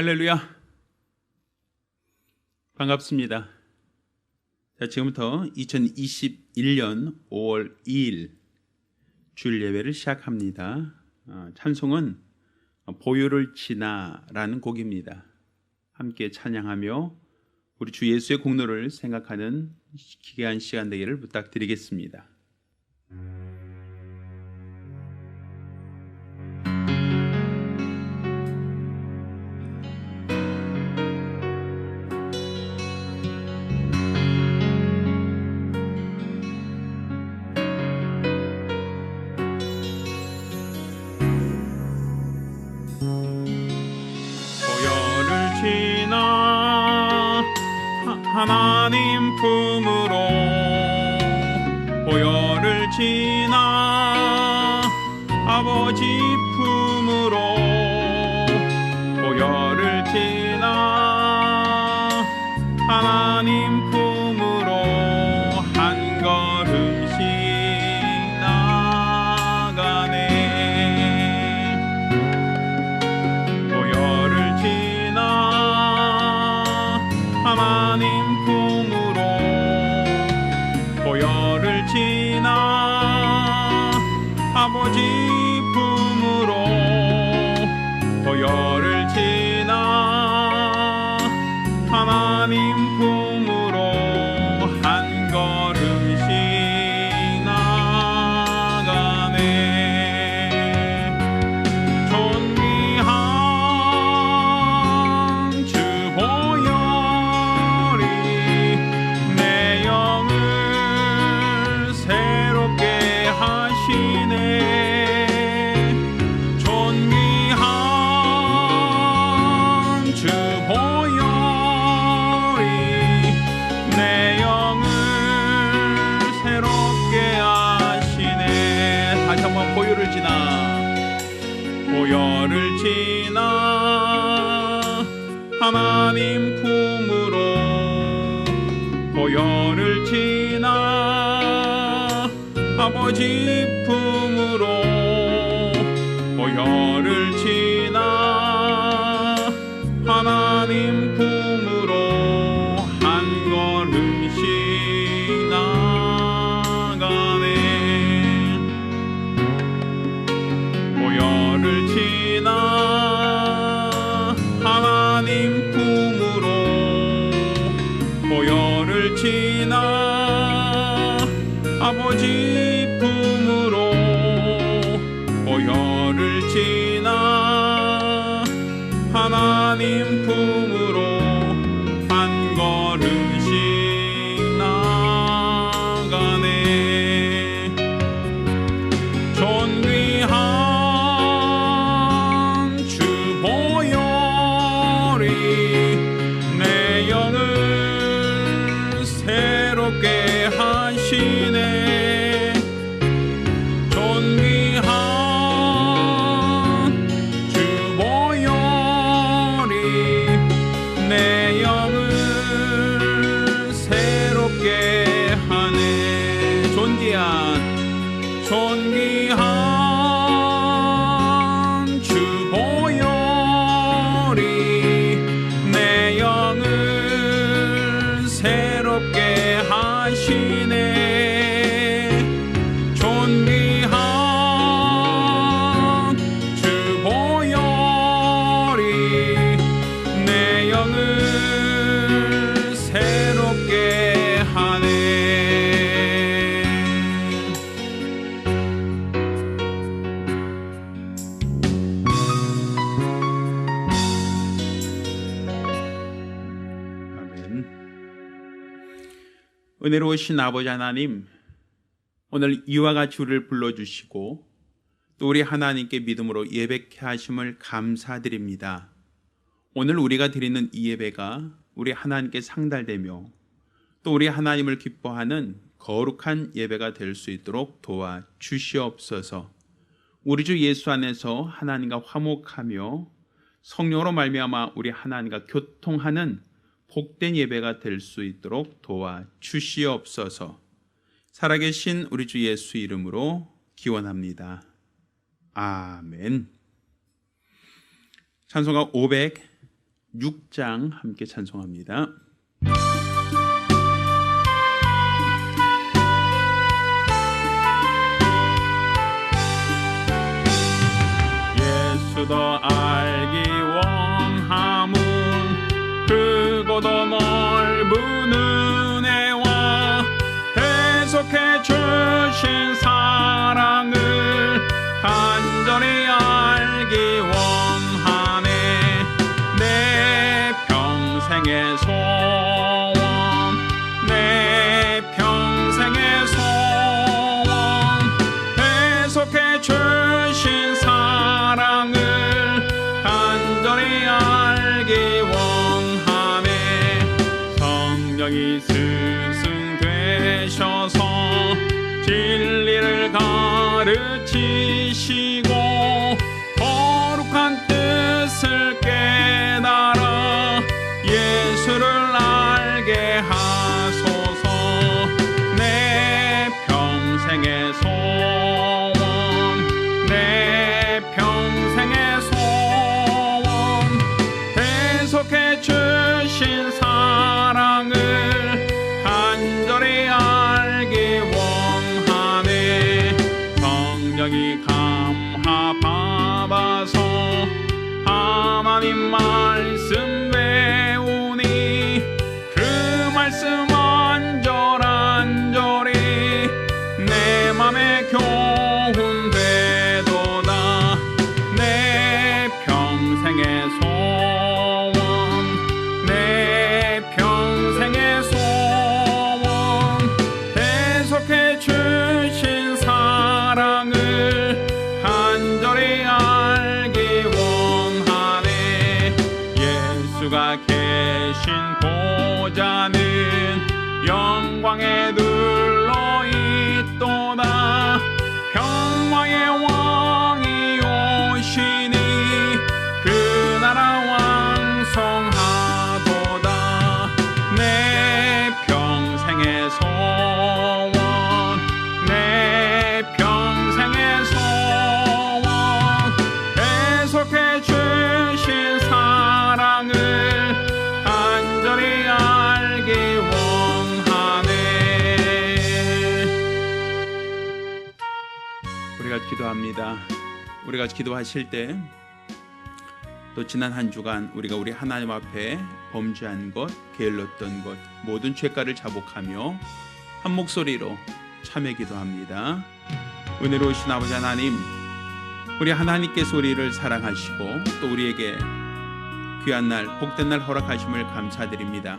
할렐루야. 반갑습니다. 자, 지금부터 2021년 5월 2일 주일 예배를 시작합니다. 찬송은 보혈을 지나라는 곡입니다. 함께 찬양하며 우리 주 예수의 공로를 생각하는 귀한 시간 되기를 부탁드리겠습니다. 하나님 품으로 보혈을 지나 아버지 품으로 보혈을 지나 하나님 품으로 한 걸음씩 나가네. 보혈을 지나 하나님 품으로 보혈을 지나 아버지 품으로 보혈을 지나 하나님 품으로 한 걸음씩 나가네. 존귀한 주 보혈이 내 영을 새롭게 하시네. 존귀한 주 보혈이 내 영을 새롭게 하시네. 다시 한번 보혈을 지나 보혈을 지나 하나님 품으로 보혈을 지나 아버지 품으로 보혈을 지나 하나님 품으로 한 걸음씩 나가네. 보혈을 지나 하나님 품으로 보혈을 지나 아버지 품으로 보혈을 지나 하나님 품으로 한 걸음씩 나가네. 존귀한 주 보혈이 내 영을 새롭게 하시네. 존귀한 주 보혈이 내 영을 새롭게 하네. 존귀한 주 보혈이 내 영을 새롭게 하시네. 존귀한 주 보혈이 내 영을 새롭게 하네. 아멘. 은혜로우신 아버지 하나님, 오늘 이와 같이 우리를 불러주시고 또 우리 하나님께 믿음으로 예배케 하심을 감사드립니다. 오늘 우리가 드리는 이 예배가 우리 하나님께 상달되며 또 우리 하나님을 기뻐하는 거룩한 예배가 될 수 있도록 도와주시옵소서. 우리 주 예수 안에서 하나님과 화목하며 성령으로 말미암아 우리 하나님과 교통하는 복된 예배가 될 수 있도록 도와주시옵소서. 살아계신 우리 주 예수 이름으로 기원합니다. 아멘. 찬송가 6장 함께 찬송합니다. 예수 더 알기 원함은 크고도 넓은 은혜와 계속해 주신 사랑을 간절히 알기 원하네. 내 평생의 소원, 내 평생의 소원, 계속해 주신 사랑을 간절히 알기 원하네. 성령이 스승되셔서 진리를 가르치시고 거룩한 뜻을 깨달아 예수를 알게 하소서. 내 평생의 소원, 내 평생의 소원, 계속해 주신 사랑을 간절히 알기 원하네. 성령이 감화받아서 하나님 말씀 배우니 그 말씀 안절안절히 내 맘에 교훈 되도다. 내 평생의 소원, 내 평생의 소원, 계속해 주신 사랑을 간절히 알기 원하네. 예수가 계신 보좌는 영광에 둘러 있도다. 평화의 왕이 오시니 그 나라 왕성하도다. 내 평생의 소원, 내 평생의 소원, 계속해 주신 사랑을 간절히 알기 원하네. 우리가 기도합니다. 우리가 기도하실 때 또 지난 한 주간 우리가 우리 하나님 앞에 범죄한 것, 게을렀던 것, 모든 죄가를 자복하며 한 목소리로 참회 기도합니다. 은혜로우신 아버지 하나님, 우리 하나님께서 우리를 사랑하시고 또 우리에게 귀한 날, 복된 날 허락하심을 감사드립니다.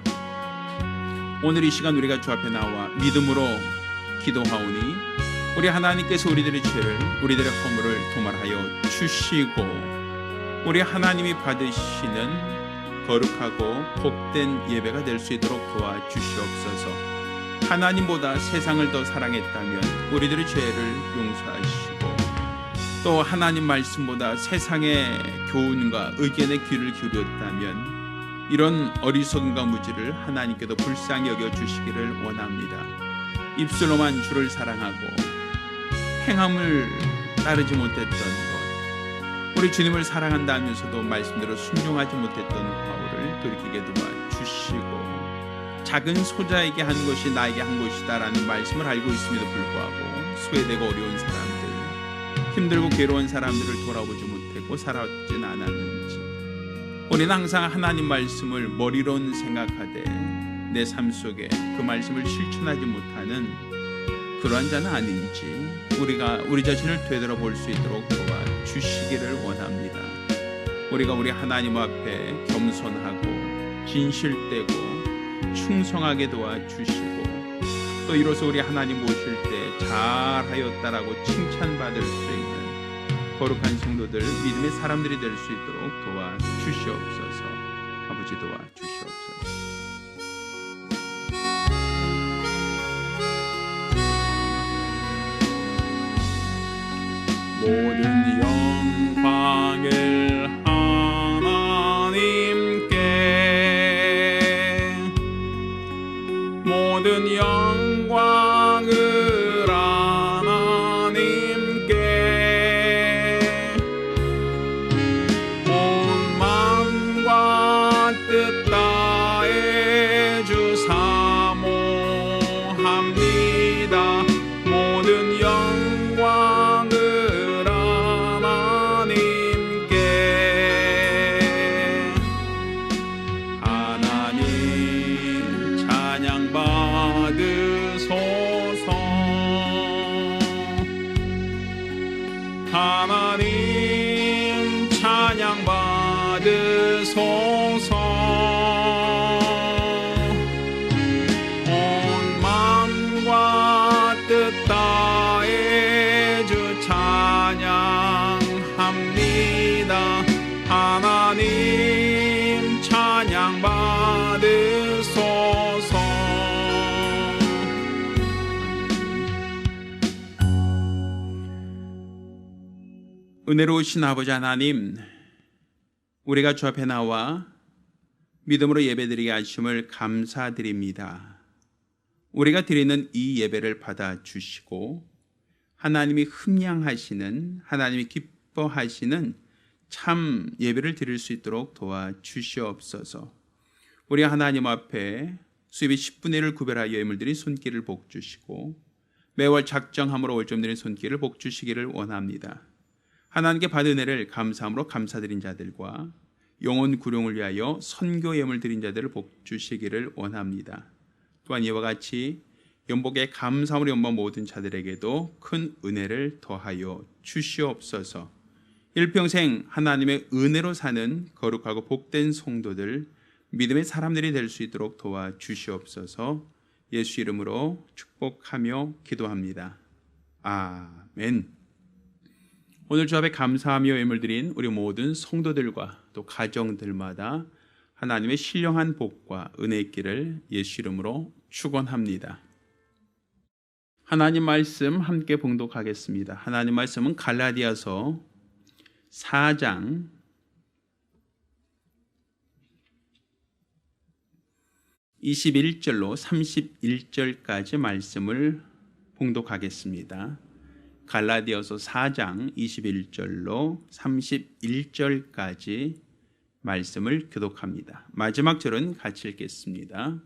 오늘 이 시간 우리가 주 앞에 나와 믿음으로 기도하오니 우리 하나님께서 우리들의 죄를, 우리들의 허물을 도말하여 주시고 우리 하나님이 받으시는 거룩하고 복된 예배가 될 수 있도록 도와주시옵소서. 하나님보다 세상을 더 사랑했다면 우리들의 죄를 용서하시고 또 하나님 말씀보다 세상의 교훈과 의견에 귀를 기울였다면 이런 어리석음과 무지를 하나님께도 불쌍히 여겨주시기를 원합니다. 입술로만 주를 사랑하고 행함을 따르지 못했던 것, 우리 주님을 사랑한다 하면서도 말씀대로 순종하지 못했던 과오를 돌이키게 도와주시고 작은 소자에게 한 것이 나에게 한 것이다 라는 말씀을 알고 있음에도 불구하고 소외되고 어려운 사람들, 힘들고 괴로운 사람들을 돌아보지 못하고 살아왔진 않았는지, 우리는 항상 하나님 말씀을 머리로는 생각하되 내 삶 속에 그 말씀을 실천하지 못하는 그러한 자는 아닌지 우리가 우리 자신을 되돌아볼 수 있도록 도와주시기를 원합니다. 우리가 우리 하나님 앞에 겸손하고 진실되고 충성하게 도와주시고 또 이로써 우리 하나님 모실 때 잘하였다라고 칭찬받을 수 있는 거룩한 성도들, 믿음의 사람들이 될 수 있도록 도와주시옵소서. 아버지 도와주시옵소서. 모든 영광을 하나님께, 모든 영광을 하나님께, 온 만과 은혜로우신 아버지 하나님, 우리가 주 앞에 나와 믿음으로 예배드리게 하심을 감사드립니다. 우리가 드리는 이 예배를 받아주시고 하나님이 흠양하시는, 하나님이 기뻐하시는 참 예배를 드릴 수 있도록 도와주시옵소서. 우리 하나님 앞에 수입의 10분의 1을 구별하여 예물 드린 손길을 복주시고 매월 작정함으로 월점 드린 손길을 복주시기를 원합니다. 하나님께 받은 은혜를 감사함으로 감사드린 자들과 영혼 구령을 위하여 선교 예물 드린 자들을 복주시기를 원합니다. 또한 이와 같이 연복에 감사함으로 연복 모든 자들에게도 큰 은혜를 더하여 주시옵소서. 일평생 하나님의 은혜로 사는 거룩하고 복된 성도들, 믿음의 사람들이 될 수 있도록 도와주시옵소서. 예수 이름으로 축복하며 기도합니다. 아멘. 오늘 주 앞에 감사하며 예물 드린 우리 모든 성도들과 또 가정들마다 하나님의 신령한 복과 은혜 있기를 예수 이름으로 축원합니다. 하나님 말씀 함께 봉독하겠습니다. 하나님 말씀은 갈라디아서 4장 21절로 31절까지 말씀을 봉독하겠습니다. 갈라디아서 4장 21절로 31절까지 말씀을 교독합니다. 마지막 절은 같이 읽겠습니다.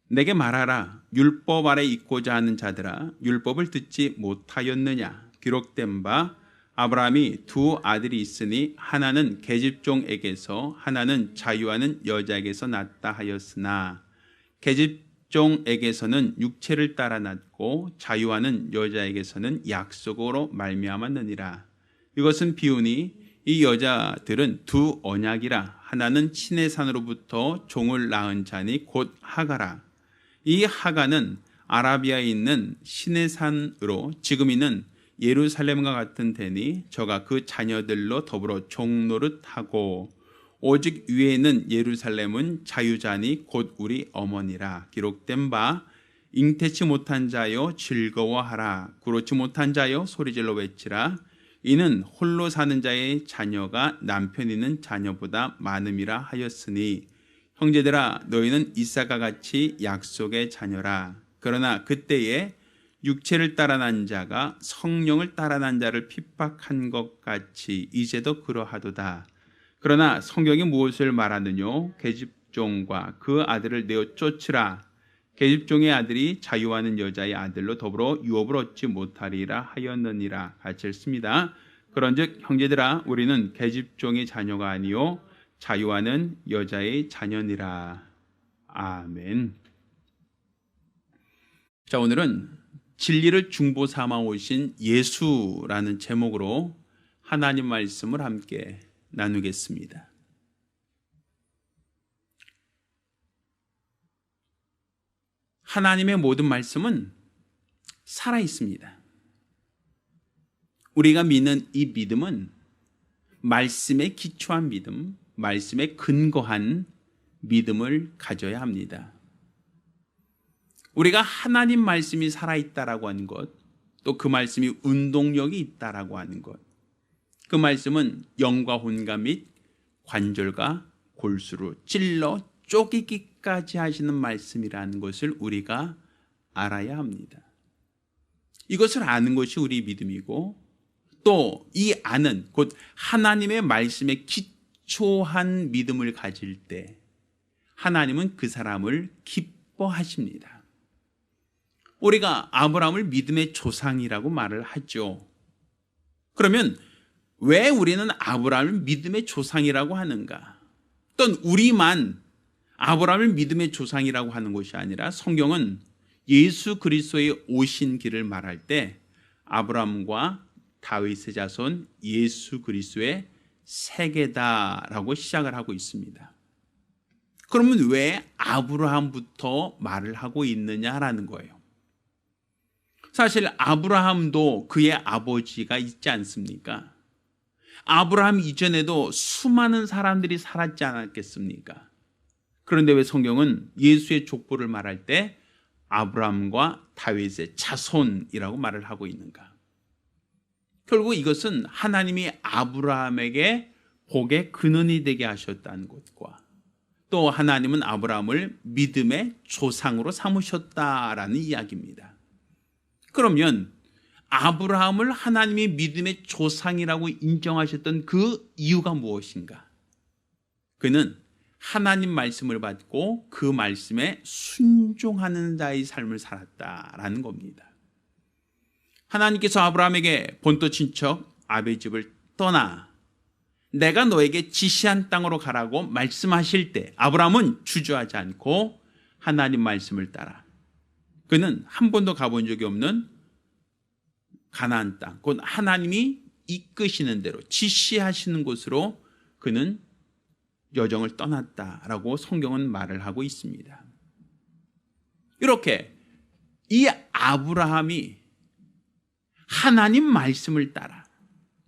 내게 말하라. 율법 아래 있고자 하는 자들아, 율법을 듣지 못하였느냐? 기록된 바 아브라함이 두 아들이 있으니 하나는 계집종에게서 하나는 자유하는 여자에게서 낳았다 하였으나 계집종에게서는 육체를 따라 낳고 자유하는 여자에게서는 약속으로 말미암았느니라. 이것은 비유니 이 여자들은 두 언약이라. 하나는 친의 산으로부터 종을 낳은 자니 곧 하가라. 이 하가는 아라비아에 있는 신의 산으로 지금 있는 예루살렘과 같은 데니 저가 그 자녀들로 더불어 종노릇하고 오직 위에 있는 예루살렘은 자유자니 곧 우리 어머니라. 기록된 바 잉태치 못한 자여 즐거워하라. 구로치 못한 자여 소리질러 외치라. 이는 홀로 사는 자의 자녀가 남편 있는 자녀보다 많음이라 하였으니 형제들아 너희는 이삭과 같이 약속의 자녀라. 그러나 그때에 육체를 따라 난 자가 성령을 따라 난 자를 핍박한 것 같이 이제도 그러하도다. 그러나 성경이 무엇을 말하느뇨? 계집종과 그 아들을 내어 쫓으라. 계집종의 아들이 자유하는 여자의 아들로 더불어 유업을 얻지 못하리라 하였느니라. 같이 읽습니다. 그런즉 형제들아 우리는 계집종의 자녀가 아니요 자유하는 여자의 자녀니라. 아멘. 자, 오늘은 진리를 중보 삼아 오신 예수라는 제목으로 하나님 말씀을 함께 나누겠습니다. 하나님의 모든 말씀은 살아 있습니다. 우리가 믿는 이 믿음은 말씀에 기초한 믿음, 말씀에 근거한 믿음을 가져야 합니다. 우리가 하나님 말씀이 살아있다라고 하는 것, 또 그 말씀이 운동력이 있다라고 하는 것, 그 말씀은 영과 혼과 및 관절과 골수로 찔러 쪼개기까지 하시는 말씀이라는 것을 우리가 알아야 합니다. 이것을 아는 것이 우리 믿음이고 또 이 아는 곧 하나님의 말씀에 기초한 믿음을 가질 때 하나님은 그 사람을 기뻐하십니다. 우리가 아브라함을 믿음의 조상이라고 말을 하죠. 그러면 왜 우리는 아브라함을 믿음의 조상이라고 하는가? 또는 우리만 아브라함을 믿음의 조상이라고 하는 것이 아니라 성경은 예수 그리스도의 오신 길을 말할 때 아브라함과 다윗의 자손 예수 그리스도의 세계다라고 시작을 하고 있습니다. 그러면 왜 아브라함부터 말을 하고 있느냐라는 거예요. 사실 아브라함도 그의 아버지가 있지 않습니까? 아브라함 이전에도 수많은 사람들이 살았지 않았겠습니까? 그런데 왜 성경은 예수의 족보를 말할 때 아브라함과 다윗의 자손이라고 말을 하고 있는가? 결국 이것은 하나님이 아브라함에게 복의 근원이 되게 하셨다는 것과 또 하나님은 아브라함을 믿음의 조상으로 삼으셨다라는 이야기입니다. 그러면 아브라함을 하나님이 믿음의 조상이라고 인정하셨던 그 이유가 무엇인가? 그는 하나님 말씀을 받고 그 말씀에 순종하는 자의 삶을 살았다라는 겁니다. 하나님께서 아브라함에게 본토 친척 아비 집을 떠나 내가 너에게 지시한 땅으로 가라고 말씀하실 때 아브라함은 주저하지 않고 하나님 말씀을 따라 그는 한 번도 가본 적이 없는 가나안 땅, 곧 하나님이 이끄시는 대로 지시하시는 곳으로 그는 여정을 떠났다라고 성경은 말을 하고 있습니다. 이렇게 이 아브라함이 하나님 말씀을 따라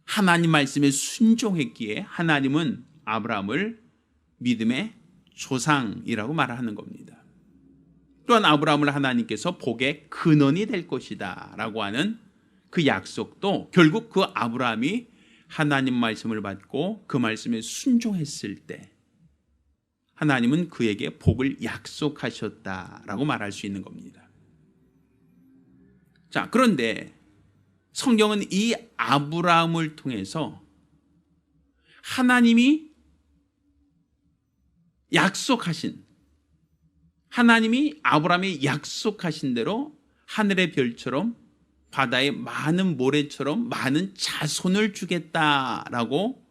하나님 말씀에 순종했기에 하나님은 아브라함을 믿음의 조상이라고 말하는 겁니다. 또한 아브라함을 하나님께서 복의 근원이 될 것이다 라고 하는 그 약속도 결국 그 아브라함이 하나님 말씀을 받고 그 말씀에 순종했을 때 하나님은 그에게 복을 약속하셨다라고 말할 수 있는 겁니다. 자, 그런데 성경은 이 아브라함을 통해서 하나님이 약속하신, 하나님이 아브라함이 약속하신 대로 하늘의 별처럼 바다의 많은 모래처럼 많은 자손을 주겠다라고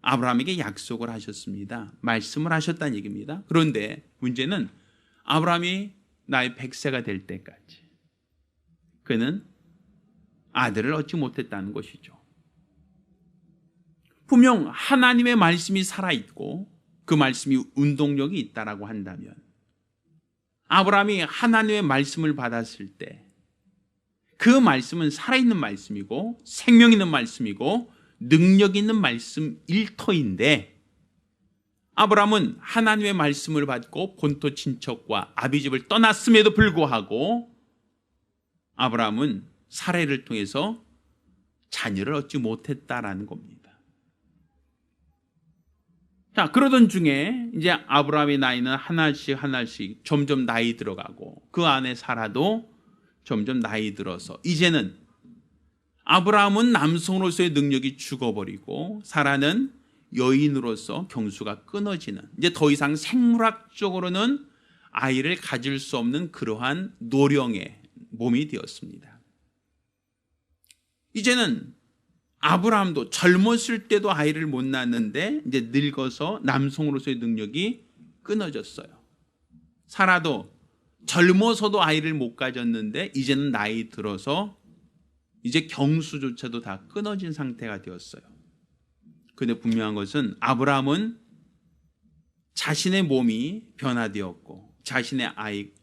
아브라함에게 약속을 하셨습니다. 말씀을 하셨다는 얘기입니다. 그런데 문제는 아브라함이 나이 100세가 될 때까지 그는 아들을 얻지 못했다는 것이죠. 분명 하나님의 말씀이 살아있고 그 말씀이 운동력이 있다라고 한다면 아브라함이 하나님의 말씀을 받았을 때 그 말씀은 살아있는 말씀이고 생명 있는 말씀이고 능력 있는 말씀일 터인데 아브라함은 하나님의 말씀을 받고 본토 친척과 아비집을 떠났음에도 불구하고 아브라함은 사례를 통해서 자녀를 얻지 못했다라는 겁니다. 자, 그러던 중에 이제 아브라함의 나이는 하나씩 점점 나이 들어가고 그 안에 사라도 점점 나이 들어서 이제는 아브라함은 남성으로서의 능력이 죽어버리고 사라는 여인으로서 경수가 끊어지는, 이제 더 이상 생물학적으로는 아이를 가질 수 없는 그러한 노령의 몸이 되었습니다. 이제는 아브라함도 젊었을 때도 아이를 못 낳았는데 이제 늙어서 남성으로서의 능력이 끊어졌어요. 사라도 젊어서도 아이를 못 가졌는데 이제는 나이 들어서 이제 경수조차도 다 끊어진 상태가 되었어요. 그런데 분명한 것은 아브라함은 자신의 몸이 변화되었고 자신의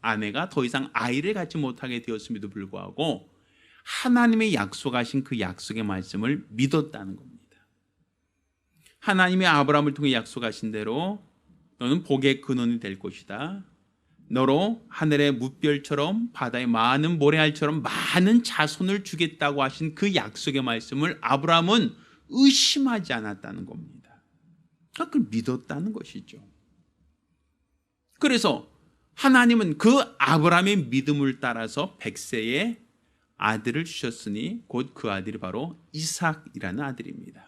아내가 더 이상 아이를 갖지 못하게 되었음에도 불구하고 하나님의 약속하신 그 약속의 말씀을 믿었다는 겁니다. 하나님이 아브라함을 통해 약속하신 대로 너는 복의 근원이 될 것이다. 너로 하늘의 무별처럼 바다의 많은 모래알처럼 많은 자손을 주겠다고 하신 그 약속의 말씀을 아브라함은 의심하지 않았다는 겁니다. 그걸 믿었다는 것이죠. 그래서 하나님은 그 아브라함의 믿음을 따라서 100세에 아들을 주셨으니 곧 그 아들이 바로 이삭이라는 아들입니다.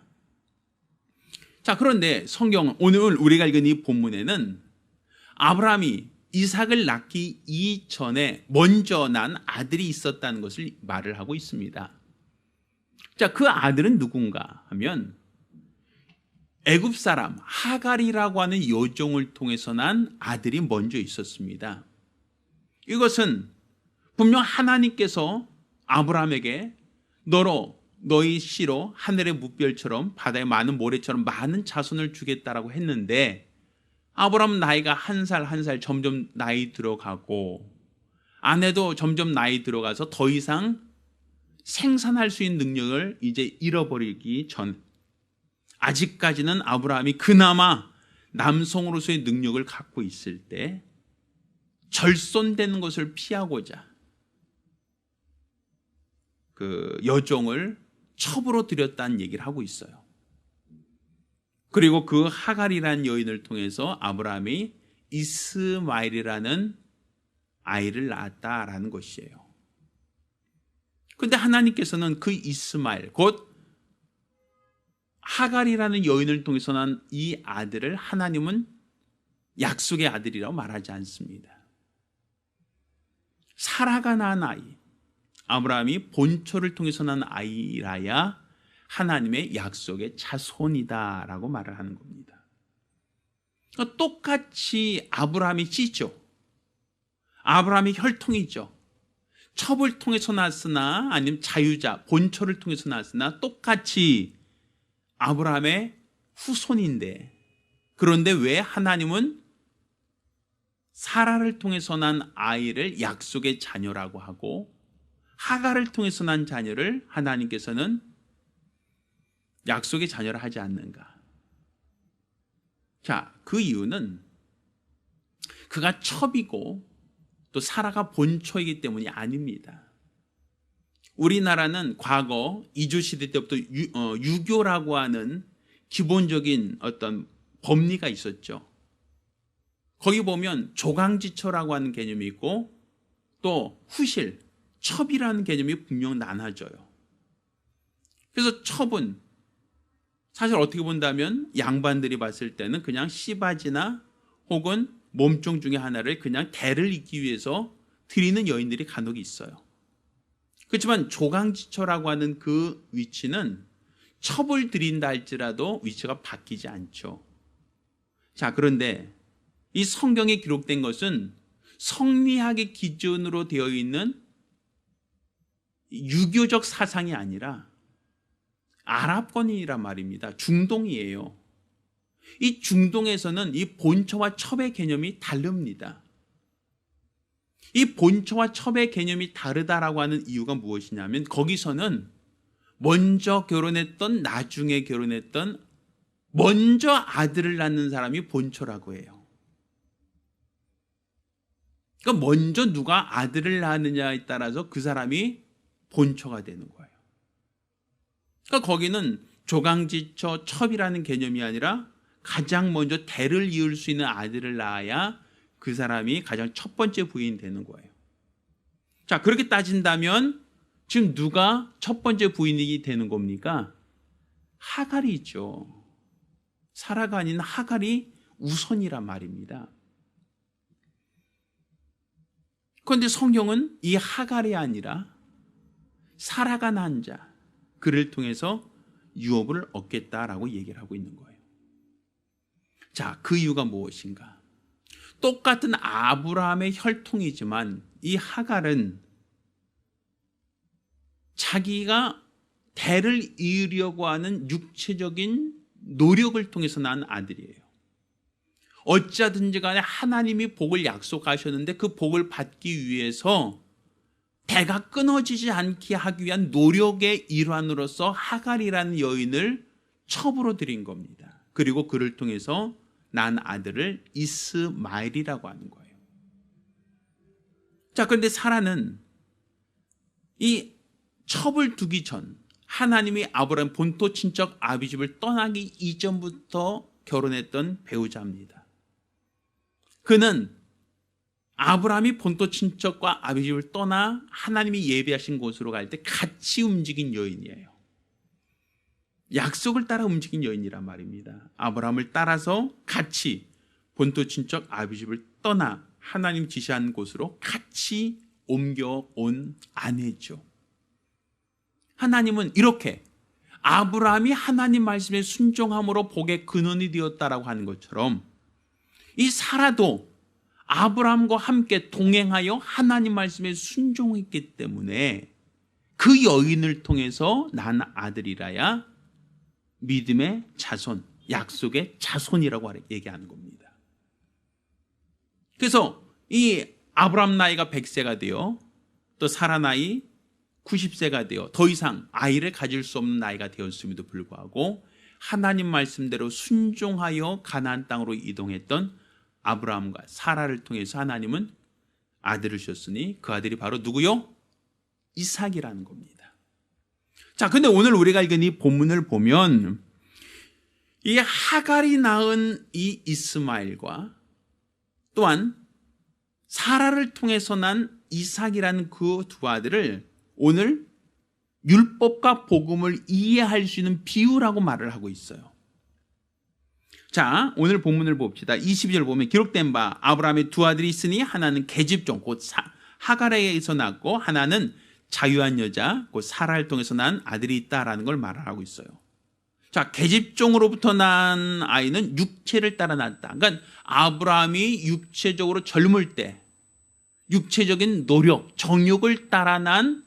자, 그런데 성경 오늘 우리가 읽은 이 본문에는 아브라함이 이삭을 낳기 이전에 먼저 난 아들이 있었다는 것을 말을 하고 있습니다. 자, 그 아들은 누군가 하면 애굽 사람 하갈이라고 하는 여종을 통해서 난 아들이 먼저 있었습니다. 이것은 분명 하나님께서 아브라함에게 너로 너희 씨로 하늘의 무별처럼 바다의 많은 모래처럼 많은 자손을 주겠다라고 했는데 아브라함 나이가 한 살 점점 나이 들어가고 아내도 점점 나이 들어가서 더 이상 생산할 수 있는 능력을 이제 잃어버리기 전 아직까지는 아브라함이 그나마 남성으로서의 능력을 갖고 있을 때 절손되는 것을 피하고자 그 여종을 첩으로 드렸다는 얘기를 하고 있어요. 그리고 그 하갈이라는 여인을 통해서 아브라함이 이스마엘이라는 아이를 낳았다라는 것이에요. 그런데 하나님께서는 그 이스마엘, 곧 하갈이라는 여인을 통해서 난 이 아들을 하나님은 약속의 아들이라고 말하지 않습니다. 사라가 낳은 아이, 아브라함이 본초를 통해서 난 아이라야 하나님의 약속의 자손이다라고 말을 하는 겁니다. 그러니까 똑같이 아브라함이 찌죠. 아브라함이 혈통이죠. 첩을 통해서 낳았으나 아니면 자유자, 본초를 통해서 낳았으나 똑같이 아브라함의 후손인데, 그런데 왜 하나님은 사라를 통해서 난 아이를 약속의 자녀라고 하고 하갈을 통해서 난 자녀를 하나님께서는 약속의 자녀를 하지 않는가? 자, 그 이유는 그가 첩이고 또 사라가 본초이기 때문이 아닙니다. 우리나라는 과거 이주시대 때부터 유교라고 하는 기본적인 어떤 법리가 있었죠. 거기 보면 조강지처라고 하는 개념이 있고 또 후실, 첩이라는 개념이 분명 나눠져요. 그래서 첩은 사실 어떻게 본다면 양반들이 봤을 때는 그냥 씨바지나 혹은 몸종 중에 하나를 그냥 대를 잇기 위해서 드리는 여인들이 간혹 있어요. 그렇지만 조강지처라고 하는 그 위치는 첩을 드린다 할지라도 위치가 바뀌지 않죠. 자, 그런데 이 성경에 기록된 것은 성리학의 기준으로 되어 있는 유교적 사상이 아니라 아랍권이란 말입니다. 중동이에요. 이 중동에서는 이 본처와 첩의 개념이 다릅니다. 이 본처와 첩의 개념이 다르다라고 하는 이유가 무엇이냐면 거기서는 먼저 결혼했던, 나중에 결혼했던, 먼저 아들을 낳는 사람이 본처라고 해요. 그러니까 먼저 누가 아들을 낳느냐에 따라서 그 사람이 본처가 되는 거예요. 그러니까 거기는 조강지처, 첩이라는 개념이 아니라 가장 먼저 대를 이을 수 있는 아들을 낳아야 그 사람이 가장 첫 번째 부인이 되는 거예요. 자, 그렇게 따진다면 지금 누가 첫 번째 부인이 되는 겁니까? 하갈이죠. 사라가 아닌 하갈이 우선이란 말입니다. 그런데 성경은 이 하갈이 아니라 사라가 낳은 자, 그를 통해서 유업을 얻겠다라고 얘기를 하고 있는 거예요. 자, 그 이유가 무엇인가? 똑같은 아브라함의 혈통이지만 이 하갈은 자기가 대를 이으려고 하는 육체적인 노력을 통해서 낳은 아들이에요. 어찌하든지 간에 하나님이 복을 약속하셨는데 그 복을 받기 위해서 대가 끊어지지 않게 하기 위한 노력의 일환으로서 하갈이라는 여인을 첩으로 드린 겁니다. 그리고 그를 통해서 난 아들을 이스마엘이라고 하는 거예요. 자, 그런데 사라는 이 첩을 두기 전 하나님이 아브라함 본토 친척 아비집을 떠나기 이전부터 결혼했던 배우자입니다. 그는 아브라함이 본토 친척과 아비집을 떠나 하나님이 예비하신 곳으로 갈 때 같이 움직인 여인이에요. 약속을 따라 움직인 여인이란 말입니다. 아브라함을 따라서 같이 본토 친척 아비집을 떠나 하나님 지시한 곳으로 같이 옮겨온 아내죠. 하나님은 이렇게 아브라함이 하나님 말씀에 순종함으로 복의 근원이 되었다라고 하는 것처럼 이 사라도 아브라함과 함께 동행하여 하나님 말씀에 순종했기 때문에 그 여인을 통해서 난 아들이라야 믿음의 자손, 약속의 자손이라고 얘기하는 겁니다. 그래서 이 아브라함 나이가 100세가 되어 또 사라 나이 90세가 되어 더 이상 아이를 가질 수 없는 나이가 되었음에도 불구하고 하나님 말씀대로 순종하여 가나안 땅으로 이동했던 아브라함과 사라를 통해서 하나님은 아들을 주셨으니 그 아들이 바로 누구요? 이삭이라는 겁니다. 자, 근데 오늘 우리가 읽은 이 본문을 보면 이 하갈이 낳은 이 이스마엘과 또한 사라를 통해서 난 이삭이라는 그 두 아들을 오늘 율법과 복음을 이해할 수 있는 비유라고 말을 하고 있어요. 자, 오늘 본문을 봅시다. 22절 보면 기록된 바 아브라함의 두 아들이 있으니 하나는 계집종 곧 하갈에게서 낳고 하나는 자유한 여자 곧 사라를 통해서 난 아들이 있다라는 걸 말하고 있어요. 자, 계집종으로부터 난 아이는 육체를 따라 낳았다. 그러니까 아브라함이 육체적으로 젊을 때 육체적인 노력, 정욕을 따라 난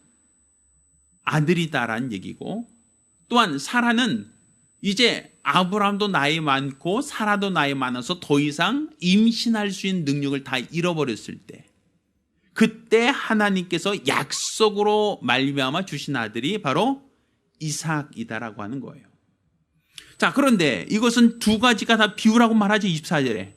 아들이다라는 얘기고, 또한 사라는 이제 아브라함도 나이 많고 사라도 나이 많아서 더 이상 임신할 수 있는 능력을 다 잃어버렸을 때 그때 하나님께서 약속으로 말미암아 주신 아들이 바로 이삭이다라고 하는 거예요. 자, 그런데 이것은 두 가지가 다 비유라고 말하죠. 24절에.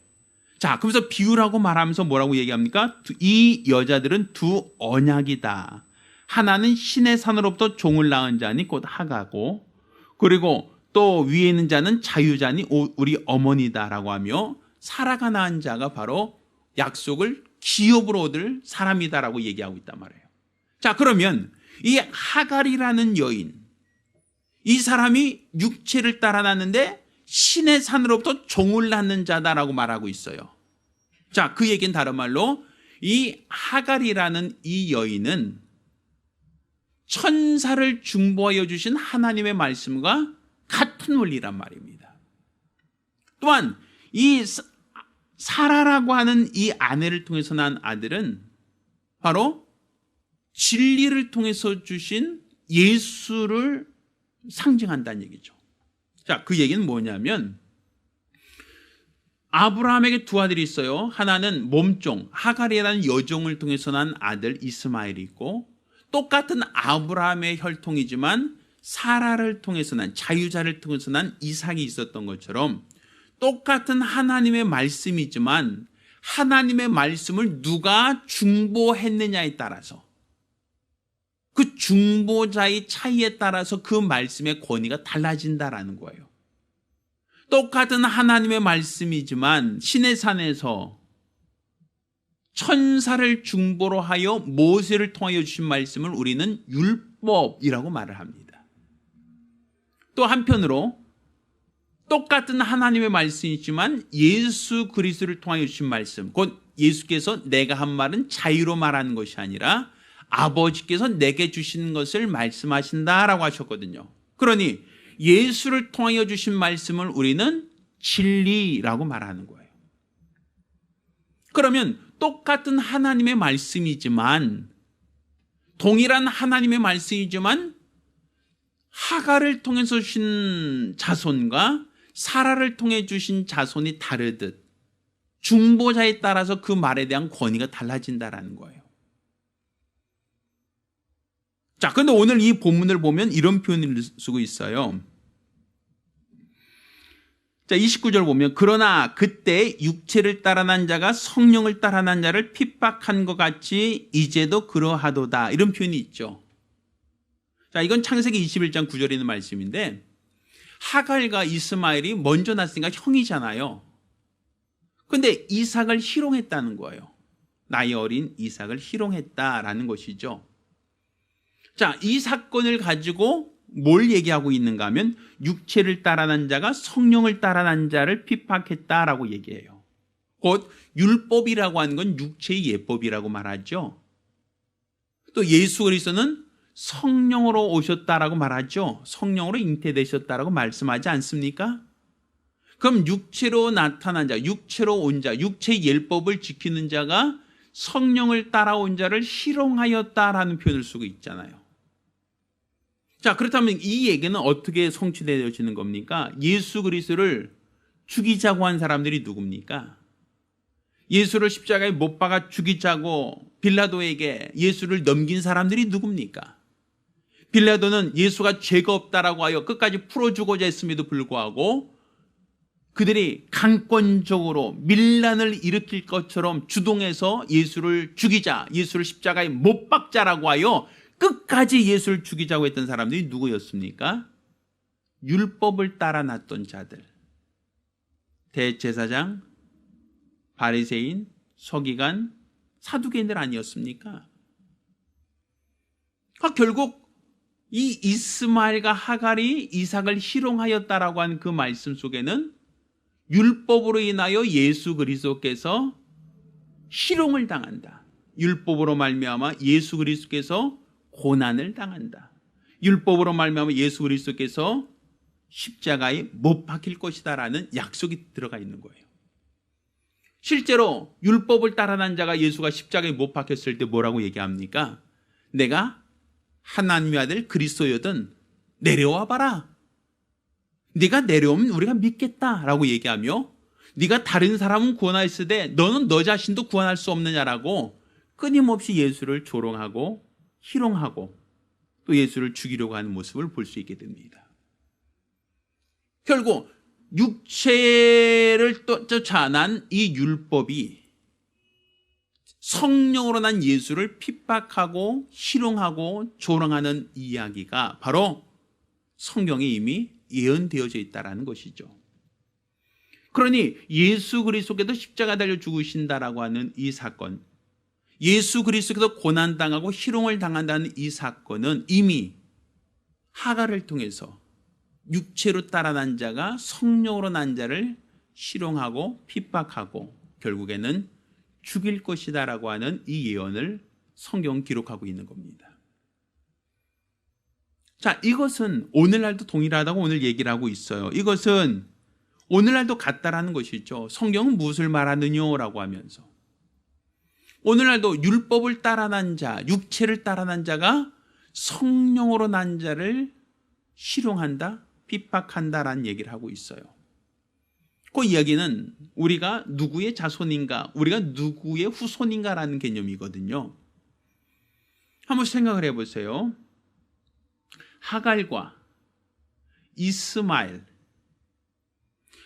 자, 그래서 비유라고 말하면서 뭐라고 얘기합니까? 이 여자들은 두 언약이다. 하나는 신의 산으로부터 종을 낳은 자니 곧 하가고, 그리고 또 위에 있는 자는 자유자니 우리 어머니다라고 하며 사라가 낳은 자가 바로 약속을 기업으로 얻을 사람이다라고 얘기하고 있단 말이에요. 자, 그러면 이 하갈이라는 여인, 이 사람이 육체를 따라 낳는데 신의 산으로부터 종을 낳는 자다라고 말하고 있어요. 자, 그 얘기는 다른 말로 이 하갈이라는 이 여인은 천사를 중보하여 주신 하나님의 말씀과 같은 원리란 말입니다. 또한 이 사라라고 하는 이 아내를 통해서 난 아들은 바로 진리를 통해서 주신 예수를 상징한다는 얘기죠. 자, 그 얘기는 뭐냐면 아브라함에게 두 아들이 있어요. 하나는 몸종, 하갈이라는 여종을 통해서 난 아들 이스마엘이 있고, 똑같은 아브라함의 혈통이지만 사라를 통해서 난, 자유자를 통해서 난 이삭이 있었던 것처럼 똑같은 하나님의 말씀이지만 하나님의 말씀을 누가 중보했느냐에 따라서, 그 중보자의 차이에 따라서 그 말씀의 권위가 달라진다라는 거예요. 똑같은 하나님의 말씀이지만 신의 산에서 천사를 중보로 하여 모세를 통하여 주신 말씀을 우리는 율법이라고 말을 합니다. 또 한편으로 똑같은 하나님의 말씀이지만 예수 그리스도를 통하여 주신 말씀, 곧 예수께서 내가 한 말은 자유로 말하는 것이 아니라 아버지께서 내게 주신 것을 말씀하신다라고 하셨거든요. 그러니 예수를 통하여 주신 말씀을 우리는 진리라고 말하는 거예요. 그러면 똑같은 하나님의 말씀이지만, 동일한 하나님의 말씀이지만 하갈을 통해서 주신 자손과 사라를 통해 주신 자손이 다르듯 중보자에 따라서 그 말에 대한 권위가 달라진다라는 거예요. 자, 근데 오늘 이 본문을 보면 이런 표현을 쓰고 있어요. 자, 29절 보면 그러나 그때 육체를 따라 난 자가 성령을 따라 난 자를 핍박한 것 같이 이제도 그러하도다, 이런 표현이 있죠. 자, 이건 창세기 21장 9절에 있는 말씀인데, 하갈과 이스마엘이 먼저 낳았으니까 형이잖아요. 근데 이삭을 희롱했다는 거예요. 나이 어린 이삭을 희롱했다라는 것이죠. 자, 이 사건을 가지고 뭘 얘기하고 있는가 하면 육체를 따라 난 자가 성령을 따라 난 자를 핍박했다라고 얘기해요. 곧 율법이라고 하는 건 육체의 예법이라고 말하죠. 또 예수 그리스도는 성령으로 오셨다라고 말하죠. 성령으로 잉태되셨다라고 말씀하지 않습니까? 그럼 육체로 나타난 자, 육체로 온 자, 육체의 율법을 지키는 자가 성령을 따라온 자를 희롱하였다라는 표현을 쓰고 있잖아요. 자, 그렇다면 이 얘기는 어떻게 성취되어지는 겁니까? 예수 그리스도를 죽이자고 한 사람들이 누굽니까? 예수를 십자가에 못 박아 죽이자고 빌라도에게 예수를 넘긴 사람들이 누굽니까? 빌라도는 예수가 죄가 없다라고 하여 끝까지 풀어주고자 했음에도 불구하고 그들이 강권적으로 밀란을 일으킬 것처럼 주동해서 예수를 죽이자, 예수를 십자가에 못 박자라고 하여 끝까지 예수를 죽이자고 했던 사람들이 누구였습니까? 율법을 따라 났던 자들. 대제사장, 바리새인, 서기관, 사두개인들 아니었습니까? 그러니까 결국 이 이스마엘과 하갈이 이삭을 희롱하였다라고 하는 그 말씀 속에는 율법으로 인하여 예수 그리스도께서 희롱을 당한다. 율법으로 말미암아 예수 그리스도께서 고난을 당한다. 율법으로 말미암아 예수 그리스도께서 십자가에 못 박힐 것이다라는 약속이 들어가 있는 거예요. 실제로 율법을 따라 난 자가 예수가 십자가에 못 박혔을 때 뭐라고 얘기합니까? 내가 하나님의 아들 그리스도여든 내려와 봐라. 네가 내려오면 우리가 믿겠다라고 얘기하며, 네가 다른 사람은 구원하였으되 너는 너 자신도 구원할 수 없느냐라고 끊임없이 예수를 조롱하고 희롱하고 또 예수를 죽이려고 하는 모습을 볼 수 있게 됩니다. 결국 육체를 쫓아난 이 율법이 성령으로 난 예수를 핍박하고 희롱하고 조롱하는 이야기가 바로 성경에 이미 예언되어져 있다는 것이죠. 그러니 예수 그리스도께서 십자가 달려 죽으신다라고 하는 이 사건, 예수 그리스도께서 고난당하고 희롱을 당한다는 이 사건은 이미 하갈을 통해서 육체로 따라 난 자가 성령으로 난 자를 희롱하고 핍박하고 결국에는 죽일 것이다라고 하는 이 예언을 성경은 기록하고 있는 겁니다. 자, 이것은 오늘날도 동일하다고 오늘 얘기를 하고 있어요. 이것은 오늘날도 같다라는 것이죠. 성경은 무엇을 말하느냐라고 하면서 오늘날도 율법을 따라 난 자, 육체를 따라 난 자가 성령으로 난 자를 희롱한다, 핍박한다라는 얘기를 하고 있어요. 그 이야기는 우리가 누구의 자손인가, 우리가 누구의 후손인가라는 개념이거든요. 한번 생각을 해보세요. 하갈과 이스마엘,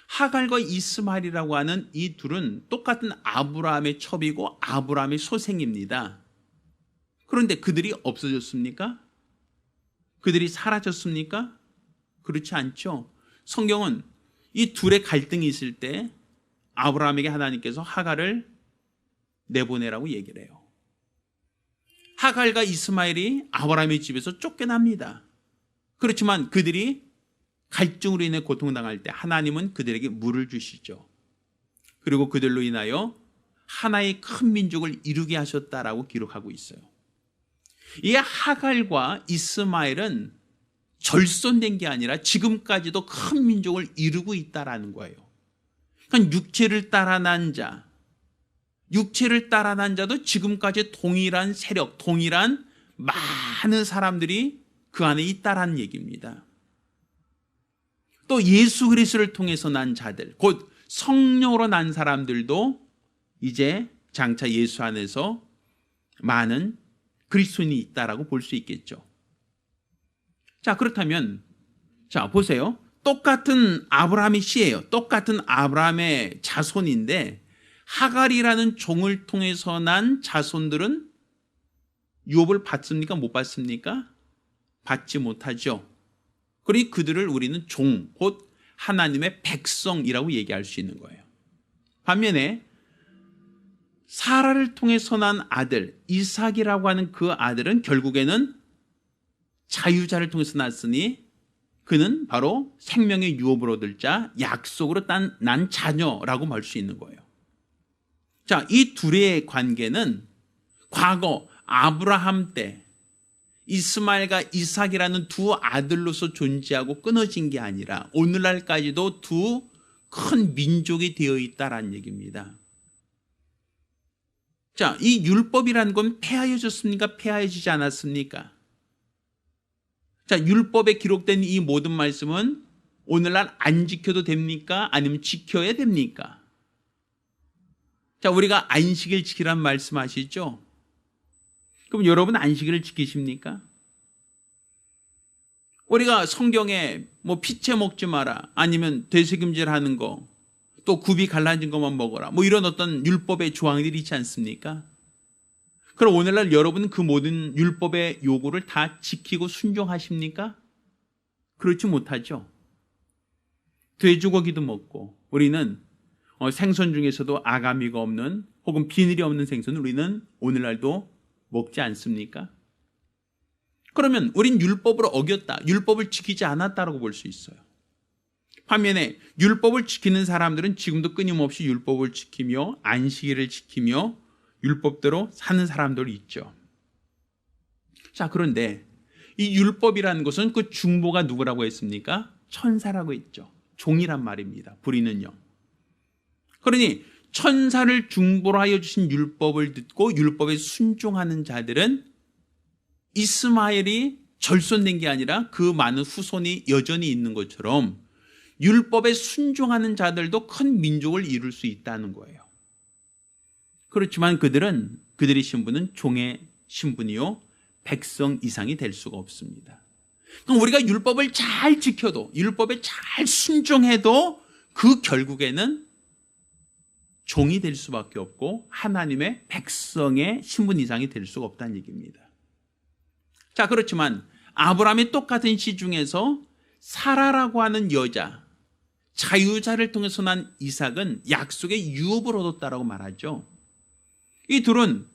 하갈과 이스마엘이라고 하는 이 둘은 똑같은 아브라함의 첩이고 아브라함의 소생입니다. 그런데 그들이 없어졌습니까? 그들이 사라졌습니까? 그렇지 않죠. 성경은 이 둘의 갈등이 있을 때 아브라함에게 하나님께서 하갈을 내보내라고 얘기를 해요. 하갈과 이스마엘이 아브라함의 집에서 쫓겨납니다. 그렇지만 그들이 갈증으로 인해 고통당할 때 하나님은 그들에게 물을 주시죠. 그리고 그들로 인하여 하나의 큰 민족을 이루게 하셨다라고 기록하고 있어요. 이 하갈과 이스마엘은 절손된 게 아니라 지금까지도 큰 민족을 이루고 있다라는 거예요. 그러니까 육체를 따라 난 자, 육체를 따라 난 자도 지금까지 동일한 세력, 동일한 많은 사람들이 그 안에 있다라는 얘기입니다. 또 예수 그리스도를 통해서 난 자들, 곧 성령으로 난 사람들도 이제 장차 예수 안에서 많은 그리스도인이 있다라고 볼 수 있겠죠. 자, 그렇다면 자, 보세요. 똑같은 아브라함의 씨예요. 똑같은 아브라함의 자손인데 하갈이라는 종을 통해서 난 자손들은 유업을 받습니까? 못 받습니까? 받지 못하죠. 그러니 그들을 우리는 종, 곧 하나님의 백성이라고 얘기할 수 있는 거예요. 반면에 사라를 통해서 난 아들 이삭이라고 하는 그 아들은 결국에는 자유자를 통해서 났으니 그는 바로 생명의 유업을 얻을 자, 약속으로 난 자녀라고 말 수 있는 거예요. 자, 이 둘의 관계는 과거 아브라함 때 이스마엘과 이삭이라는 두 아들로서 존재하고 끊어진 게 아니라 오늘날까지도 두 큰 민족이 되어 있다라는 얘기입니다. 자, 이 율법이라는 건 폐하여졌습니까? 폐하여지지 않았습니까? 자, 율법에 기록된 이 모든 말씀은 오늘날 안 지켜도 됩니까? 아니면 지켜야 됩니까? 자, 우리가 안식일 지키란 말씀하시죠? 그럼 여러분 안식일을 지키십니까? 우리가 성경에 뭐 피채 먹지 마라, 아니면 되새김질 하는 거, 또 굽이 갈라진 것만 먹어라, 뭐 이런 어떤 율법의 조항들이 있지 않습니까? 그럼 오늘날 여러분은 그 모든 율법의 요구를 다 지키고 순종하십니까? 그렇지 못하죠. 돼지고기도 먹고 우리는 생선 중에서도 아가미가 없는 혹은 비늘이 없는 생선을 우리는 오늘날도 먹지 않습니까? 그러면 우린 율법을 어겼다, 율법을 지키지 않았다라고 볼 수 있어요. 반면에 율법을 지키는 사람들은 지금도 끊임없이 율법을 지키며 안식일을 지키며 율법대로 사는 사람들이 있죠. 자, 그런데 이 율법이라는 것은 그 중보가 누구라고 했습니까? 천사라고 했죠. 종이란 말입니다. 부리는 영. 그러니 천사를 중보로 하여 주신 율법을 듣고 율법에 순종하는 자들은 이스마엘이 절손된 게 아니라 그 많은 후손이 여전히 있는 것처럼 율법에 순종하는 자들도 큰 민족을 이룰 수 있다는 거예요. 그렇지만 그들의 신분은 종의 신분이요, 백성 이상이 될 수가 없습니다. 그럼 우리가 율법을 잘 지켜도, 율법에 잘 순종해도 그 결국에는 종이 될 수밖에 없고 하나님의 백성의 신분 이상이 될 수가 없다는 얘기입니다. 자, 그렇지만 아브라함의 똑같은 시 중에서 사라라고 하는 여자, 자유자를 통해서 난 이삭은 약속의 유업을 얻었다라고 말하죠. 이 둘은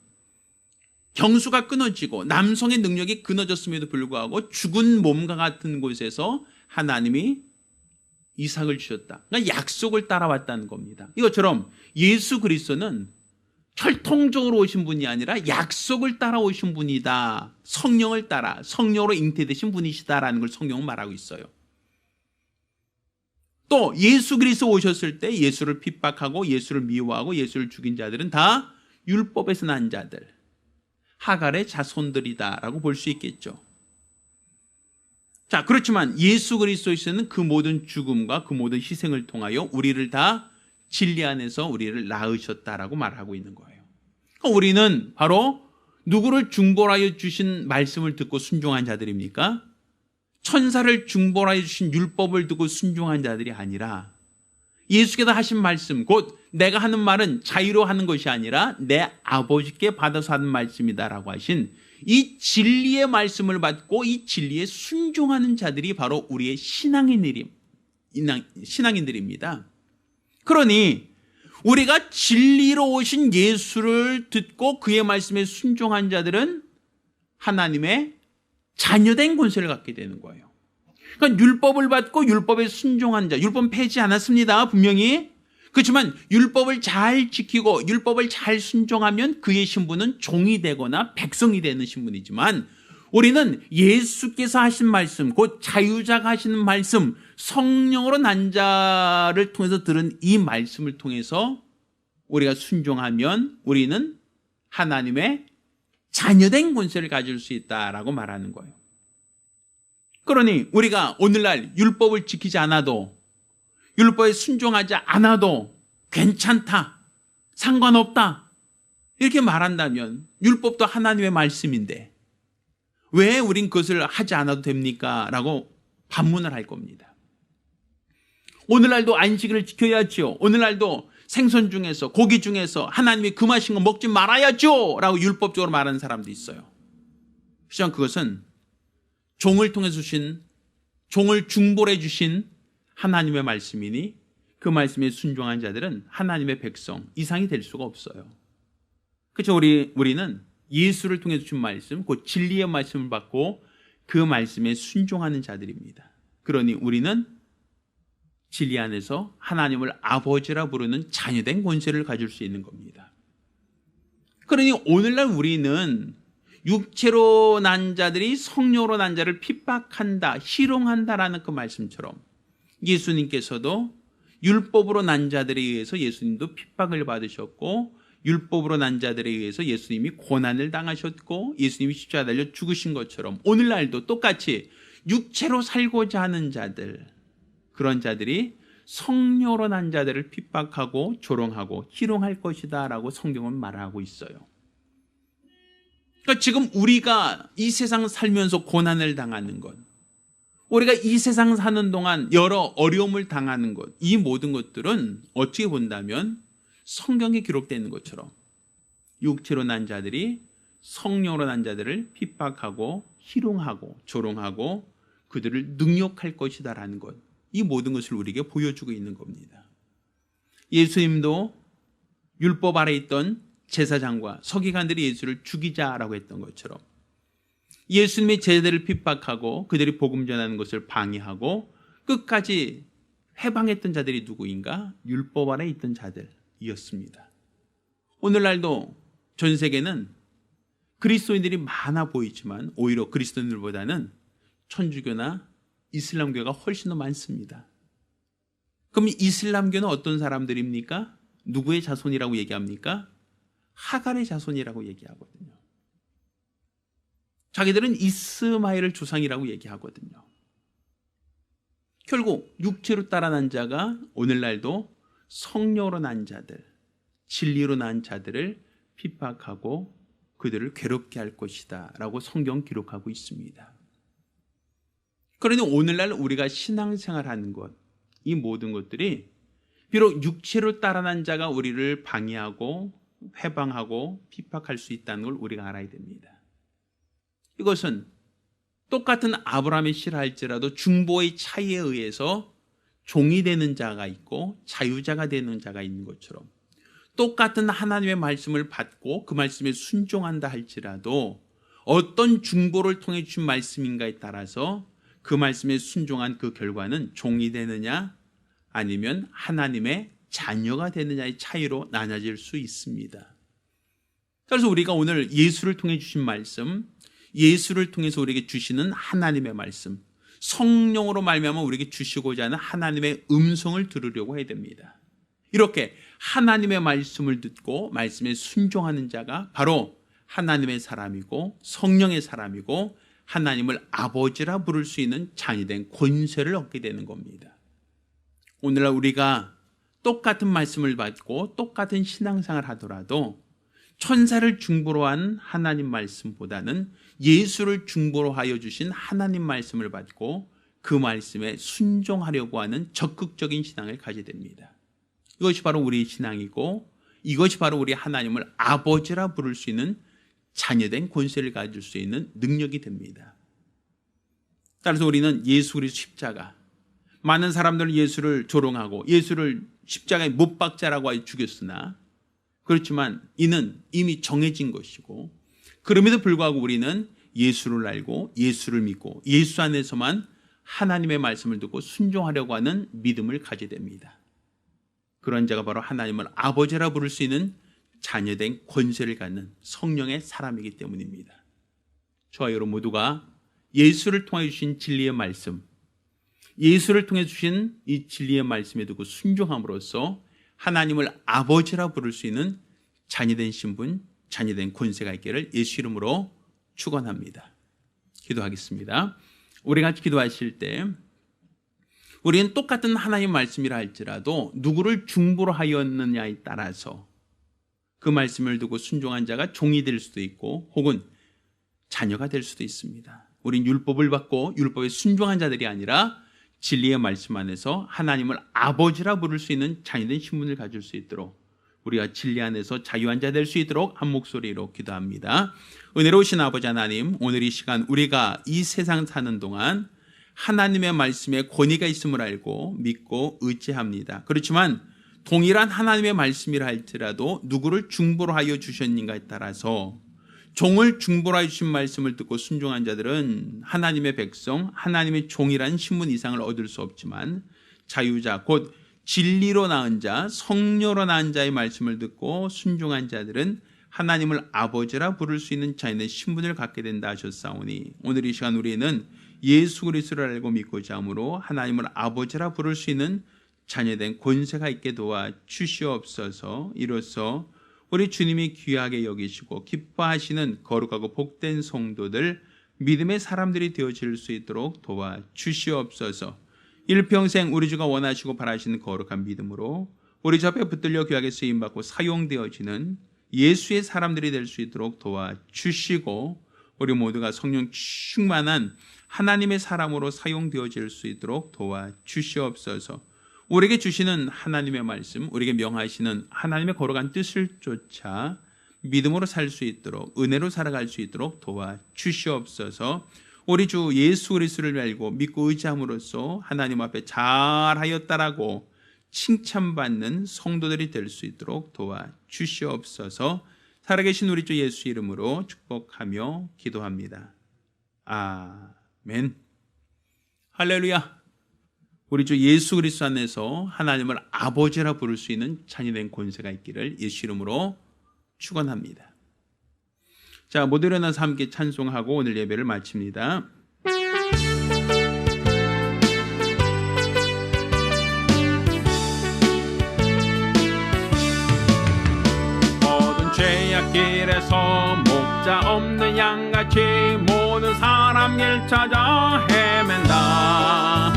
경수가 끊어지고 남성의 능력이 끊어졌음에도 불구하고 죽은 몸과 같은 곳에서 하나님이 이삭을 주셨다. 그러니까 약속을 따라왔다는 겁니다. 이것처럼 예수 그리스도는 혈통적으로 오신 분이 아니라 약속을 따라오신 분이다. 성령을 따라 성령으로 잉태되신 분이시다라는 걸 성경은 말하고 있어요. 또 예수 그리스도 오셨을 때 예수를 핍박하고 예수를 미워하고 예수를 죽인 자들은 다 율법에서 난 자들, 하갈의 자손들이다라고 볼 수 있겠죠. 자, 그렇지만 예수 그리스도에서는 그 모든 죽음과 그 모든 희생을 통하여 우리를 다 진리 안에서 우리를 낳으셨다라고 말하고 있는 거예요. 그러니까 우리는 바로 누구를 중보하여 주신 말씀을 듣고 순종한 자들입니까? 천사를 중보하여 주신 율법을 듣고 순종한 자들이 아니라 예수께서 하신 말씀, 곧 내가 하는 말은 자유로 하는 것이 아니라 내 아버지께 받아서 하는 말씀이다라고 하신 이 진리의 말씀을 받고 이 진리에 순종하는 자들이 바로 우리의 신앙인들입니다. 그러니 우리가 진리로 오신 예수를 듣고 그의 말씀에 순종한 자들은 하나님의 자녀된 권세를 갖게 되는 거예요. 그러니까 율법을 받고 율법에 순종한 자, 율법 폐지 않았습니다. 분명히. 그렇지만 율법을 잘 지키고 율법을 잘 순종하면 그의 신분은 종이 되거나 백성이 되는 신분이지만 우리는 예수께서 하신 말씀, 곧 자유자가 하시는 말씀, 성령으로 난 자를 통해서 들은 이 말씀을 통해서 우리가 순종하면 우리는 하나님의 자녀된 권세를 가질 수 있다라고 말하는 거예요. 그러니 우리가 오늘날 율법을 지키지 않아도, 율법에 순종하지 않아도 괜찮다, 상관없다 이렇게 말한다면 율법도 하나님의 말씀인데 왜 우린 그것을 하지 않아도 됩니까? 라고 반문을 할 겁니다. 오늘날도 안식일을 지켜야죠. 오늘날도 생선 중에서, 고기 중에서 하나님이 금하신 거 먹지 말아야죠 라고 율법적으로 말하는 사람도 있어요. 하지만 그것은 종을 통해 주신, 종을 중보해 주신 하나님의 말씀이니 그 말씀에 순종한 자들은 하나님의 백성 이상이 될 수가 없어요. 그렇죠? 우리는 예수를 통해 주신 말씀, 곧 진리의 말씀을 받고 그 말씀에 순종하는 자들입니다. 그러니 우리는 진리 안에서 하나님을 아버지라 부르는 자녀된 권세를 가질 수 있는 겁니다. 그러니 오늘날 우리는 육체로 난 자들이 성령으로 난 자를 핍박한다, 희롱한다라는 그 말씀처럼 예수님께서도 율법으로 난 자들에 의해서 예수님도 핍박을 받으셨고 율법으로 난 자들에 의해서 예수님이 고난을 당하셨고 예수님이 십자가에 달려 죽으신 것처럼 오늘날도 똑같이 육체로 살고자 하는 자들, 그런 자들이 성령으로 난 자들을 핍박하고 조롱하고 희롱할 것이다 라고 성경은 말하고 있어요. 그러니까 지금 우리가 이 세상 살면서 고난을 당하는 것, 우리가 이 세상 사는 동안 여러 어려움을 당하는 것, 이 모든 것들은 어떻게 본다면 성경에 기록되어 있는 것처럼 육체로 난 자들이 성령으로 난 자들을 핍박하고 희롱하고 조롱하고 그들을 능욕할 것이다라는 것, 이 모든 것을 우리에게 보여주고 있는 겁니다. 예수님도 율법 아래 있던 제사장과 서기관들이 예수를 죽이자라고 했던 것처럼 예수님의 제자들을 핍박하고 그들이 복음 전하는 것을 방해하고 끝까지 해방했던 자들이 누구인가? 율법 아래 있던 자들이었습니다. 오늘날도 전 세계는 그리스도인들이 많아 보이지만 오히려 그리스도인들보다는 천주교나 이슬람교가 훨씬 더 많습니다. 그럼 이슬람교는 어떤 사람들입니까? 누구의 자손이라고 얘기합니까? 하갈의 자손이라고 얘기하거든요. 자기들은 이스마엘을 조상이라고 얘기하거든요. 결국 육체로 따라 난 자가 오늘날도 성령으로 난 자들, 진리로 난 자들을 핍박하고 그들을 괴롭게 할 것이다 라고 성경 기록하고 있습니다. 그러니 오늘날 우리가 신앙생활하는 것, 이 모든 것들이 비록 육체로 따라 난 자가 우리를 방해하고 회방하고 핍박할 수 있다는 걸 우리가 알아야 됩니다. 이것은 똑같은 아브라함의 씨라 할지라도 중보의 차이에 의해서 종이 되는 자가 있고 자유자가 되는 자가 있는 것처럼 똑같은 하나님의 말씀을 받고 그 말씀에 순종한다 할지라도 어떤 중보를 통해 주신 말씀인가에 따라서 그 말씀에 순종한 그 결과는 종이 되느냐 아니면 하나님의 자녀가 되느냐의 차이로 나눠질 수 있습니다. 그래서 우리가 오늘 예수를 통해 주신 말씀, 예수를 통해서 우리에게 주시는 하나님의 말씀, 성령으로 말미암아 우리에게 주시고자 하는 하나님의 음성을 들으려고 해야 됩니다. 이렇게 하나님의 말씀을 듣고 말씀에 순종하는 자가 바로 하나님의 사람이고 성령의 사람이고 하나님을 아버지라 부를 수 있는 자녀된 권세를 얻게 되는 겁니다. 오늘날 우리가 똑같은 말씀을 받고 똑같은 신앙생활을 하더라도 천사를 중보로 한 하나님 말씀보다는 예수를 중보로 하여 주신 하나님 말씀을 받고 그 말씀에 순종하려고 하는 적극적인 신앙을 가지게 됩니다. 이것이 바로 우리의 신앙이고 이것이 바로 우리 하나님을 아버지라 부를 수 있는 자녀된 권세를 가질 수 있는 능력이 됩니다. 따라서 우리는 예수 그리스도 십자가, 많은 사람들은 예수를 조롱하고 예수를 십자가에 못 박자라고 하여 죽였으나 그렇지만 이는 이미 정해진 것이고 그럼에도 불구하고 우리는 예수를 알고 예수를 믿고 예수 안에서만 하나님의 말씀을 듣고 순종하려고 하는 믿음을 가지게 됩니다. 그런 자가 바로 하나님을 아버지라 부를 수 있는 자녀된 권세를 갖는 성령의 사람이기 때문입니다. 저와 여러분 모두가 예수를 통해 주신 진리의 말씀, 예수를 통해 주신 이 진리의 말씀에 두고 순종함으로써 하나님을 아버지라 부를 수 있는 자녀된 신분, 자녀된 권세가 있기를 예수 이름으로 축원합니다. 기도하겠습니다. 우리 같이 기도하실 때 우리는 똑같은 하나님 말씀이라 할지라도 누구를 중보로 하였느냐에 따라서 그 말씀을 두고 순종한 자가 종이 될 수도 있고 혹은 자녀가 될 수도 있습니다. 우린 율법을 받고 율법에 순종한 자들이 아니라 진리의 말씀 안에서 하나님을 아버지라 부를 수 있는 자녀된 신분을 가질 수 있도록 우리가 진리 안에서 자유한 자 될 수 있도록 한 목소리로 기도합니다. 은혜로우신 아버지 하나님, 오늘 이 시간 우리가 이 세상 사는 동안 하나님의 말씀에 권위가 있음을 알고 믿고 의지합니다. 그렇지만 동일한 하나님의 말씀이라 할지라도 누구를 중보로 하여 주셨는가에 따라서 종을 중보로 하여 주신 말씀을 듣고 순종한 자들은 하나님의 백성, 하나님의 종이라는 신분 이상을 얻을 수 없지만 자유자, 곧 진리로 낳은 자, 성령으로 낳은 자의 말씀을 듣고 순종한 자들은 하나님을 아버지라 부를 수 있는 자녀의 신분을 갖게 된다 하셨사오니 오늘 이 시간 우리는 예수 그리스도를 알고 믿고자 함으로 하나님을 아버지라 부를 수 있는 자녀된 권세가 있게 도와 주시옵소서. 이로써 우리 주님이 귀하게 여기시고 기뻐하시는 거룩하고 복된 성도들, 믿음의 사람들이 되어질 수 있도록 도와 주시옵소서. 일평생 우리 주가 원하시고 바라시는 거룩한 믿음으로 우리 주 앞에 붙들려 귀하게 쓰임받고 사용되어지는 예수의 사람들이 될 수 있도록 도와 주시고 우리 모두가 성령 충만한 하나님의 사람으로 사용되어질 수 있도록 도와 주시옵소서. 우리에게 주시는 하나님의 말씀, 우리에게 명하시는 하나님의 거룩한 뜻을 쫓아 믿음으로 살 수 있도록, 은혜로 살아갈 수 있도록 도와주시옵소서. 우리 주 예수 그리스도를 알고 믿고 의지함으로써 하나님 앞에 잘하였다라고 칭찬받는 성도들이 될 수 있도록 도와주시옵소서. 살아계신 우리 주 예수 이름으로 축복하며 기도합니다. 아멘. 할렐루야. 우리 주 예수 그리스도 안에서 하나님을 아버지라 부를 수 있는 찬이된 권세가 있기를 예수 이름으로 축원합니다. 자, 모두 일어나서 함께 찬송하고 오늘 예배를 마칩니다. 모든 죄악길에서 목자 없는 양같이 모든 사람 길 찾아 헤맨다.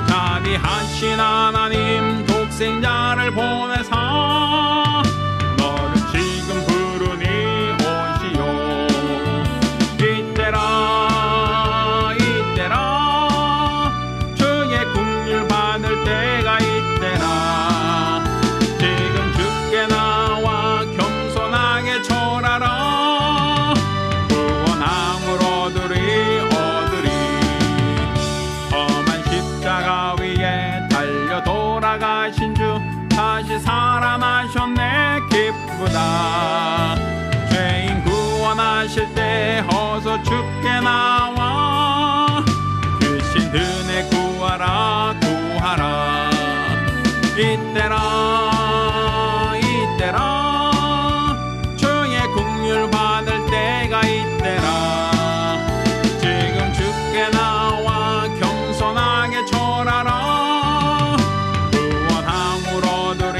자비하신 하나님 독생자를 보내사 너를 지금 부르니 오시오. 이때라 이때라 주의 긍휼 받을 때가 이때라. 지금 주께 나와 겸손하게 절하라. 구원함을 얻으리. 험한 십자가 위에 달려 돌아가신 주 다시 살아나셨네. 기쁘다. 죄인 구원하실 때 어서 주께 나와 크신 은혜 구하라. 이때라 주의 긍휼 받을 때가 이때라. 지금 주께 나와 겸손하게 절하라. 구원함을 얻으리.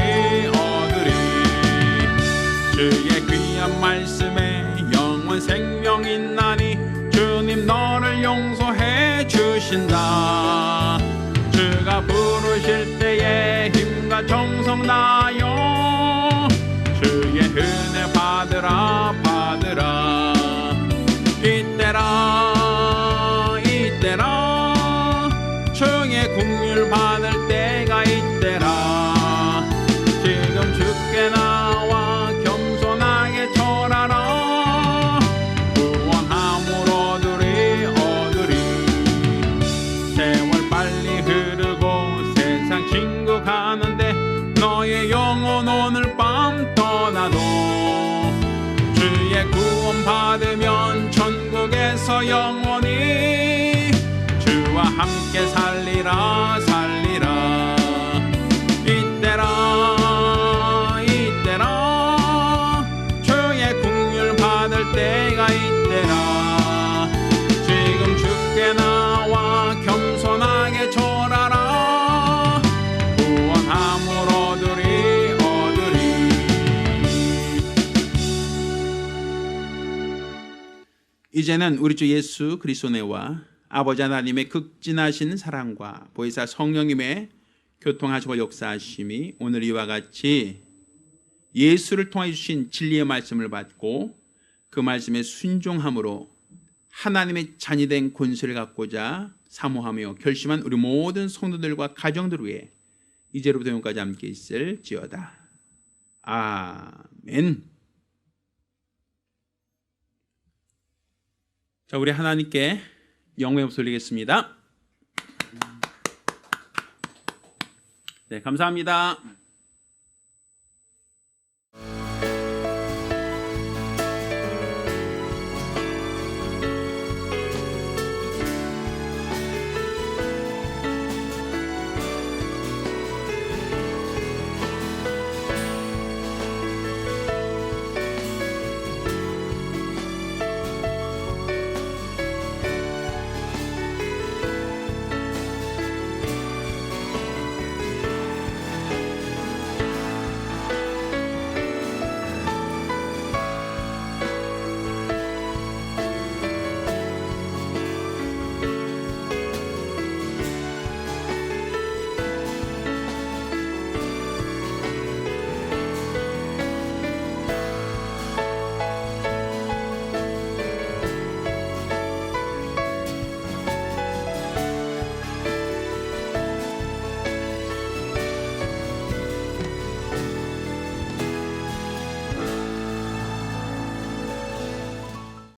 주의 귀한 말씀에 영원 생명 있나니 주님 너를 용서해 주신다. 주가 부르실 때에 힘과 정성 다하여 주의 은혜 받으라. 이때라 주의 긍휼 받을 때가 이때라. 지금 주께 나와 겸손하게 절하라. 구원함을 얻으리. 세월 빨리 흐르고 세상 친구 가는데 너의 영혼 오늘 밤 떠나도 주의 구원 받으면 천국에서 영원히 주와 함께 살리라. 이때라 주의 긍휼 받을 때가 이때라. 지금 주께 나와 겸손하게 절하라. 구원함을 얻으리. 이제는 우리 주 예수 그리스도의 은혜와 아버지 하나님의 극진하신 사랑과 보혜사 성령님의 교통하시고 역사하심이 오늘 이와 같이 예수를 통해 주신 진리의 말씀을 받고 그 말씀에 순종함으로 하나님의 자녀된 권세를 갖고자 사모하며 결심한 우리 모든 성도들과 가정들 위해 이제로부터 영원까지 함께 있을지어다. 아멘. 자, 우리 하나님께 영광의 박수 올리겠습니다. 네, 감사합니다.